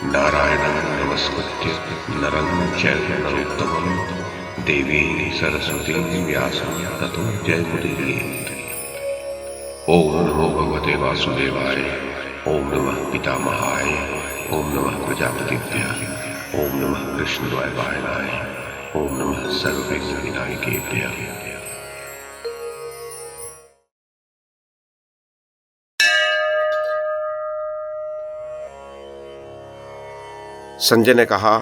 नारायणं नमस्कृत्य नरं चैव नरोत्तमं देवीं सरस्वतीं व्यासं ततो जयमुदीरयेत्। ओम नमो भगवते वासुदेवाय, ओम नमः पितामहाय, ओम नमः प्रजापतिभ्यः, ओम नमः कृष्णद्वैपायनाय, ओम नमः सर्वविघ्नविनायकेभ्यः। संजय ने कहा,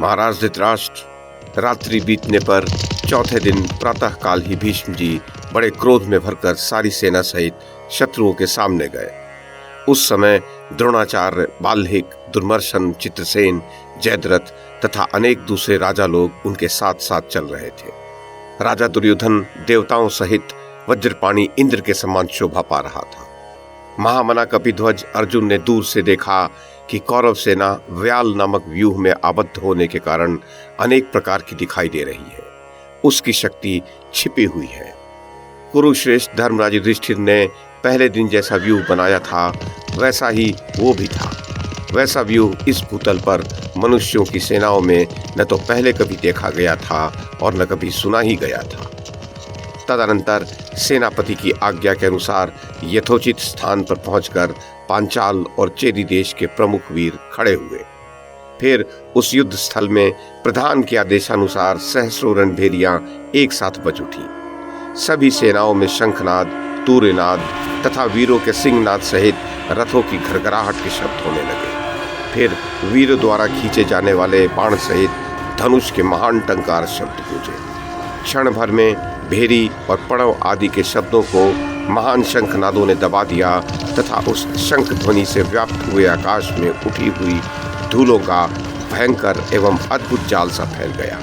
महाराज धृतराष्ट्र, रात्रि बीतने पर चौथे दिन प्रातः काल ही भीष्म जी बड़े क्रोध में भरकर सारी सेना सहित शत्रुओं के सामने गए। उस समय द्रोणाचार्य, बाल्हिक, दुर्मर्शन, चित्रसेन, जयद्रथ तथा अनेक दूसरे राजा लोग उनके साथ साथ चल रहे थे। राजा दुर्योधन देवताओं सहित वज्रपाणी इंद्र के समान शोभा पा रहा था। महामना कपिध्वज अर्जुन ने दूर से देखा कि कौरव सेना व्याल नामक व्यूह में आबद्ध होने के कारण अनेक प्रकार की दिखाई दे रही है। उसकी शक्ति छिपी हुई है। कुरुश्रेष्ठ धर्मराज युधिष्ठिर ने पहले दिन जैसा व्यूह बनाया था वैसा ही वो भी था। वैसा व्यूह इस भूतल पर मनुष्यों की सेनाओं में न तो पहले कभी देखा गया था और न कभी सुना ही गया था। तदनंतर सेनापति की आज्ञा के अनुसार यथोचित स्थान पर पहुंचकर पांचाल और चेदी देश के प्रमुख वीर खड़े हुए। फिर उस युद्ध स्थल में प्रधान के आदेशानुसार सहस्रों रणभेरियां एक साथ बज उठी। सभी सेनाओं में शंखनाद, तूर्यनाद तथा वीरों के सिंहनाद सहित रथों की घरघराहट के शब्द होने लगे। फिर वीरों द्वारा खींचे जाने वाले बाण सहित धनुष के महान टंकार शब्द गूंजे। क्षण भर में भेरी और पड़व आदि के शब्दों को महान शंखनादों ने दबा दिया तथा उस शंख ध्वनि से व्याप्त हुए आकाश में उठी हुई धूलों का भयंकर एवं अद्भुत जाल सा फैल गया।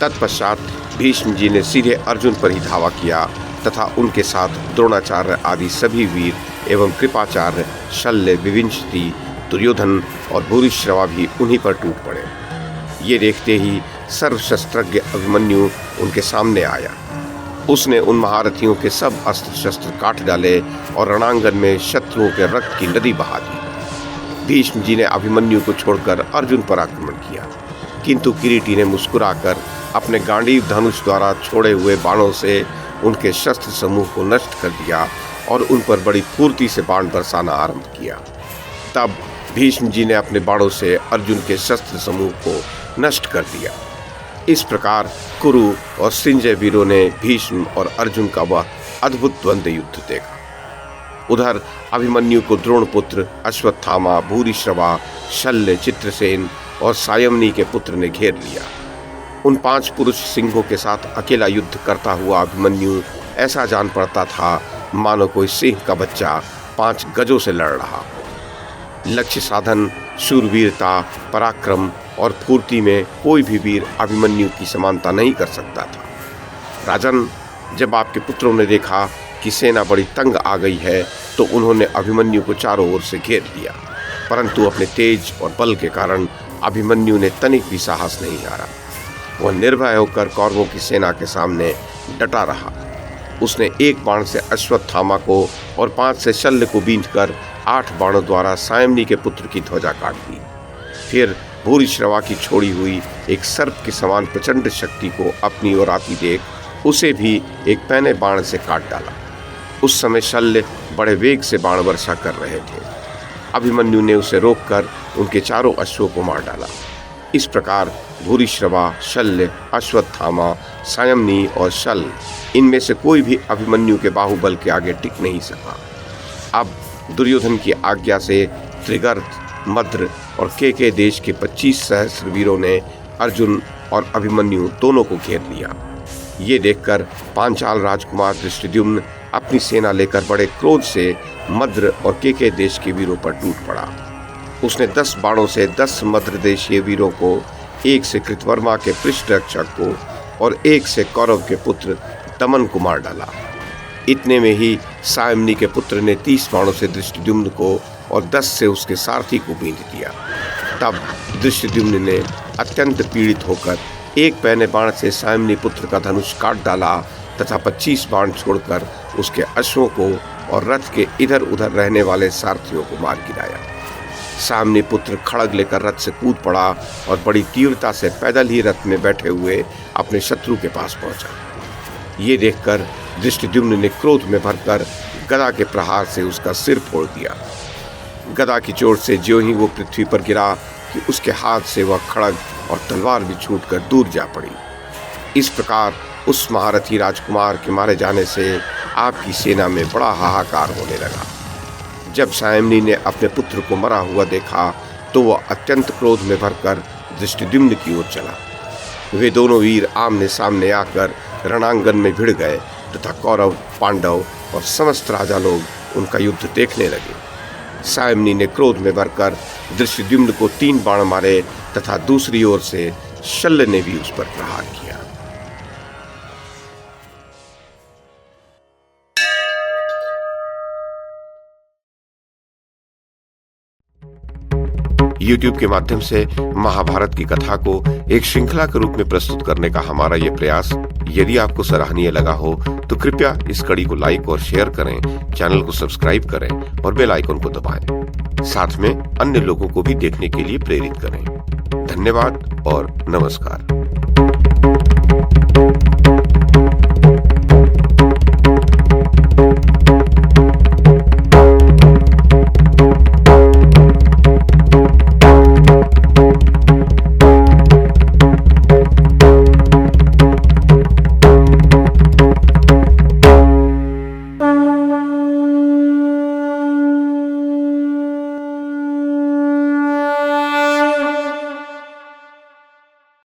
तत्पश्चात भीष्म जी ने सीधे अर्जुन पर ही धावा किया तथा उनके साथ द्रोणाचार्य आदि सभी वीर एवं कृपाचार्य, शल्य, विविंशति, दुर्योधन और भूरिश्रवा भी उन्हीं पर टूट पड़े। ये देखते ही सर्वशस्त्रज्ञ अभिमन्यु उनके सामने आया। उसने उन महारथियों के सब अस्त्र शस्त्र काट डाले और रणांगन में शत्रुओं के रक्त की नदी बहा दी। भीष्म जी ने अभिमन्यु को छोड़कर अर्जुन पर आक्रमण किया, किंतु किरीटी ने मुस्कुराकर अपने गांडीव धनुष द्वारा छोड़े हुए बाणों से उनके शस्त्र समूह को नष्ट कर दिया और उन पर बड़ी फुर्ती से बाण बरसाना आरंभ किया। तब भीष्म जी ने अपने बाणों से अर्जुन के शस्त्र समूह को नष्ट कर दिया। इस प्रकार कुरु और संजय वीरों ने भीष्म और अर्जुन का वह अद्भुत द्वंद्व युद्ध देखा। उधर अभिमन्यु को द्रोणपुत्र अश्वत्थामा, भूरिश्रवा, शल्य, चित्रसेन और सायमनी के पुत्र ने घेर लिया। उन 5 पुरुष सिंहों के साथ अकेला युद्ध करता हुआ अभिमन्यु ऐसा जान पड़ता था मानो कोई सिंह का बच्चा 5 गजों से लड़ रहा। लक्ष्य साधन, शूरवीरता, पराक्रम और फूर्ति में कोई भी वीर अभिमन्यु की समानता नहीं कर सकता था। राजन, जब आपके पुत्रों ने देखा कि सेना बड़ी तंग आ गई है तो उन्होंने अभिमन्यु को चारों ओर से घेर लिया, परंतु अपने तेज और बल के कारण अभिमन्यु ने तनिक भी साहस नहीं हारा। वह निर्भय होकर कौरवों की सेना के सामने डटा रहा। उसने एक बाण से अश्वत्थामा को और 5 से शल्य को बींधकर 8 बाणों द्वारा सायमनी के पुत्र की ध्वजा काट दी। फिर भूरिश्रवा की छोड़ी हुई एक सर्प के समान प्रचंड शक्ति को अपनी ओर आती देख उसे भी एक पैने बाण से काट डाला। उस समय शल्य बड़े वेग से बाण वर्षा कर रहे थे। अभिमन्यु ने उसे रोककर उनके चारों अश्वों को मार डाला। इस प्रकार भूरिश्रवा, शल्य, अश्वत्थामा, सायमनी और शल, इनमें से कोई भी अभिमन्यु के बाहुबल के आगे टिक नहीं सका। अब दुर्योधन की आज्ञा से त्रिगर्त, मद्र और केके देश के 25 सहस्त्र वीरों ने अर्जुन और अभिमन्यु दोनों को घेर लिया। ये देखकर पांचाल राजकुमार धृष्टद्युम्न अपनी सेना लेकर बड़े क्रोध से मद्र और केके देश के वीरों पर टूट पड़ा। उसने 10 बाणों से 10 मद्र देशीय वीरों को, एक से कृतवर्मा के पृष्ठ रक्षक को और एक से कौरव के पुत्र दमन को मार डाला। इतने में ही सायमनी के पुत्र ने 30 बाणों से धृष्टद्युम्न को और 10 से उसके सारथी को बींध दिया। तब धृष्टद्युम्न ने अत्यंत पीड़ित होकर एक पैने बाण से सायमनी पुत्र का धनुष काट डाला तथा 25 बाण छोड़कर उसके अश्वों को और रथ के इधर उधर रहने वाले सारथियों को मार गिराया। सायमनी पुत्र खड़ग लेकर रथ से कूद पड़ा और बड़ी तीव्रता से पैदल ही रथ में बैठे हुए अपने शत्रु के पास पहुंचा। ये देखकर दृष्टिद्युम्न ने क्रोध में भरकर गदा के प्रहार से उसका सिर फोड़ दिया। गदा की चोट से ज्यों ही वो पृथ्वी पर गिरा कि उसके हाथ से वह खड़ग और तलवार भी छूटकर दूर जा पड़ी। इस प्रकार उस महारथी राजकुमार के मारे जाने से आपकी सेना में बड़ा हाहाकार होने लगा। जब सायमनी ने अपने पुत्र को मरा हुआ देखा तो वह अत्यंत क्रोध में भरकर दृष्टिद्युम्न की ओर चला। वे दोनों वीर आमने सामने आकर रणांगन में भिड़ गए तथा कौरव, पांडव और समस्त राजा लोग उनका युद्ध देखने लगे। सायमनी ने क्रोध में भरकर दृष्टिद्युम्न को 3 बाण मारे तथा दूसरी ओर से शल्य ने भी उस पर प्रहार किया। YouTube के माध्यम से महाभारत की कथा को एक श्रृंखला के रूप में प्रस्तुत करने का हमारा ये प्रयास यदि आपको सराहनीय लगा हो तो कृपया इस कड़ी को लाइक और शेयर करें, चैनल को सब्सक्राइब करें और बेल आइकन को दबाएं। साथ में अन्य लोगों को भी देखने के लिए प्रेरित करें। धन्यवाद और नमस्कार।